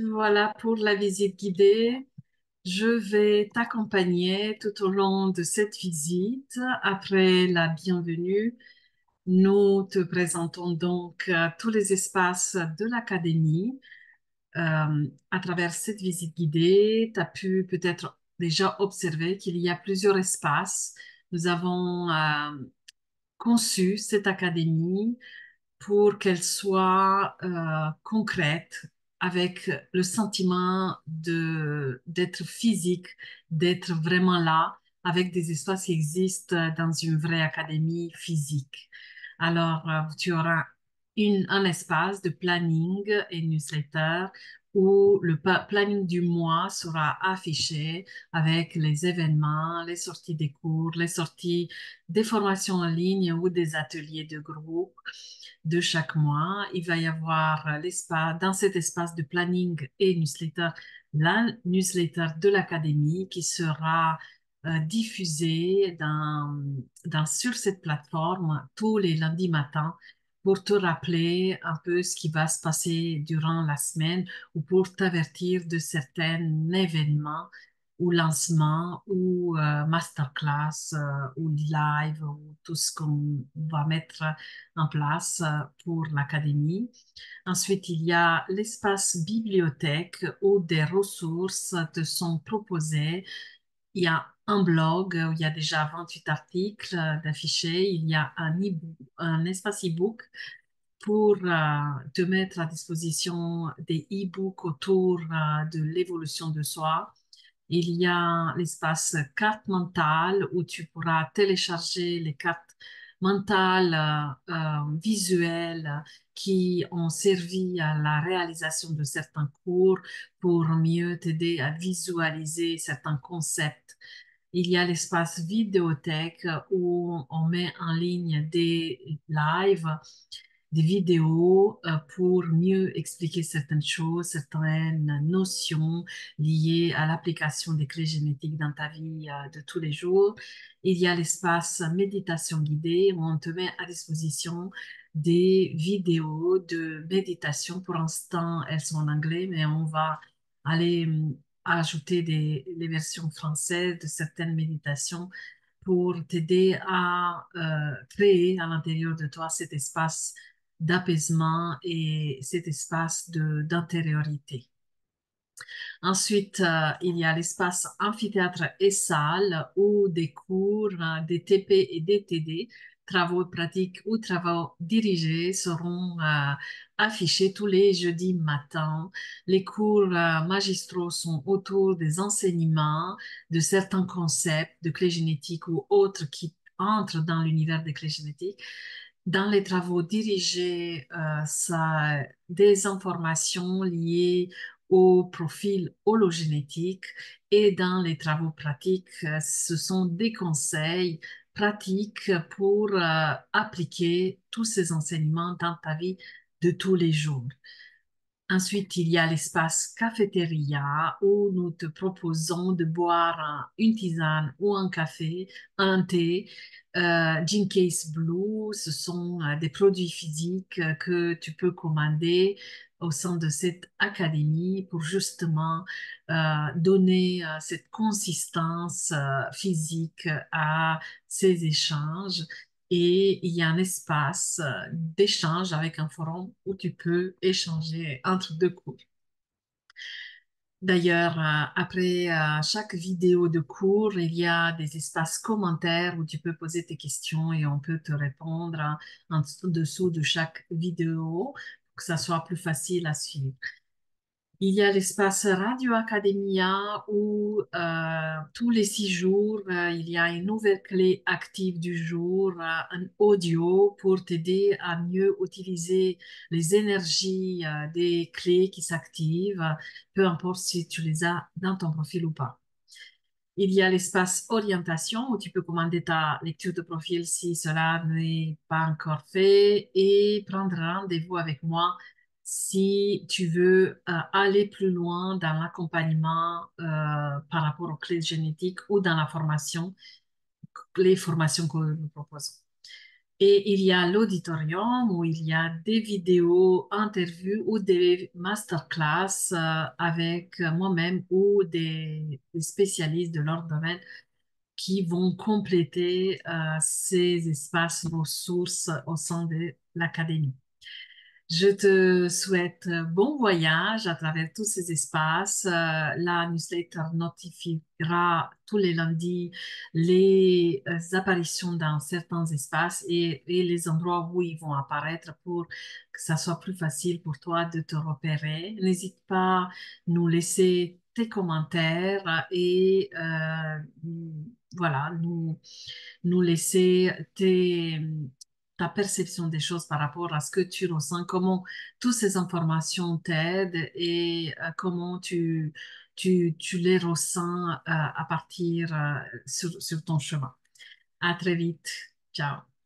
Voilà pour la visite guidée. Je vais t'accompagner tout au long de cette visite. Après la bienvenue, nous te présentons donc tous les espaces de l'académie. À travers cette visite guidée, tu as pu peut-être déjà observer qu'il y a plusieurs espaces. Nous avons conçu cette académie pour qu'elle soit concrète, avec le sentiment d'être physique, d'être vraiment là, avec des espaces qui existent dans une vraie académie physique. Alors, tu auras un espace de planning et newsletter où le planning du mois sera affiché avec les événements, les sorties des cours, les sorties des formations en ligne ou des ateliers de groupe de chaque mois. Il va y avoir dans cet espace de planning et newsletter, la newsletter de l'académie qui sera diffusée sur cette plateforme tous les lundis matins pour te rappeler un peu ce qui va se passer durant la semaine ou pour t'avertir de certains événements ou lancements ou masterclass ou live ou tout ce qu'on va mettre en place pour l'académie. Ensuite, il y a l'espace bibliothèque où des ressources te sont proposées. Il y a un blog où il y a déjà 28 articles d'affichés. Il y a un espace e-book pour te mettre à disposition des e-books autour de l'évolution de soi. Il y a l'espace carte mentale où tu pourras télécharger les cartes mentales visuelles qui ont servi à la réalisation de certains cours pour mieux t'aider à visualiser certains concepts. Il y a l'espace vidéothèque où on met en ligne des lives, des vidéos pour mieux expliquer certaines choses, certaines notions liées à l'application des clés génétiques dans ta vie de tous les jours. Il y a l'espace méditation guidée où on te met à disposition des vidéos de méditation. Pour l'instant, elles sont en anglais, mais on va aller ajouter les versions françaises de certaines méditations pour t'aider à créer à l'intérieur de toi cet espace d'apaisement et cet espace d'intériorité. Ensuite, il y a l'espace amphithéâtre et salle où des cours, des TP et des TD, travaux pratiques ou travaux dirigés seront affichés tous les jeudis matins. Les cours magistraux sont autour des enseignements de certains concepts de clés génétiques ou autres qui entrent dans l'univers des clés génétiques. Dans les travaux dirigés, ça, des informations liées au profil hologénétique et dans les travaux pratiques, ce sont des conseils pratiques pour appliquer tous ces enseignements dans ta vie de tous les jours. Ensuite, il y a l'espace cafétéria où nous te proposons de boire une tisane ou un café, un thé. Gin Case Blue, ce sont des produits physiques que tu peux commander au sein de cette académie pour justement donner cette consistance physique à ces échanges. Et il y a un espace d'échange avec un forum où tu peux échanger entre deux cours. D'ailleurs, après chaque vidéo de cours, il y a des espaces commentaires où tu peux poser tes questions et on peut te répondre en dessous de chaque vidéo pour que ça soit plus facile à suivre. Il y a l'espace Radio Academia où tous les 6 jours, il y a une nouvelle clé active du jour, un audio pour t'aider à mieux utiliser les énergies des clés qui s'activent, peu importe si tu les as dans ton profil ou pas. Il y a l'espace orientation où tu peux commander ta lecture de profil si cela n'est pas encore fait et prendre rendez-vous avec moi si tu veux aller plus loin dans l'accompagnement par rapport aux clés génétiques ou dans la formation, les formations que nous proposons. Et il y a l'auditorium où il y a des vidéos, interviews ou des masterclass avec moi-même ou des spécialistes de leur domaine qui vont compléter ces espaces ressources au sein de l'académie. Je te souhaite bon voyage à travers tous ces espaces. La newsletter notifiera tous les lundis les apparitions dans certains espaces et les endroits où ils vont apparaître pour que ça soit plus facile pour toi de te repérer. N'hésite pas à nous laisser tes commentaires et voilà, nous laisser ta perception des choses par rapport à ce que tu ressens, comment toutes ces informations t'aident et comment tu les ressens à partir sur ton chemin. À très vite. Ciao.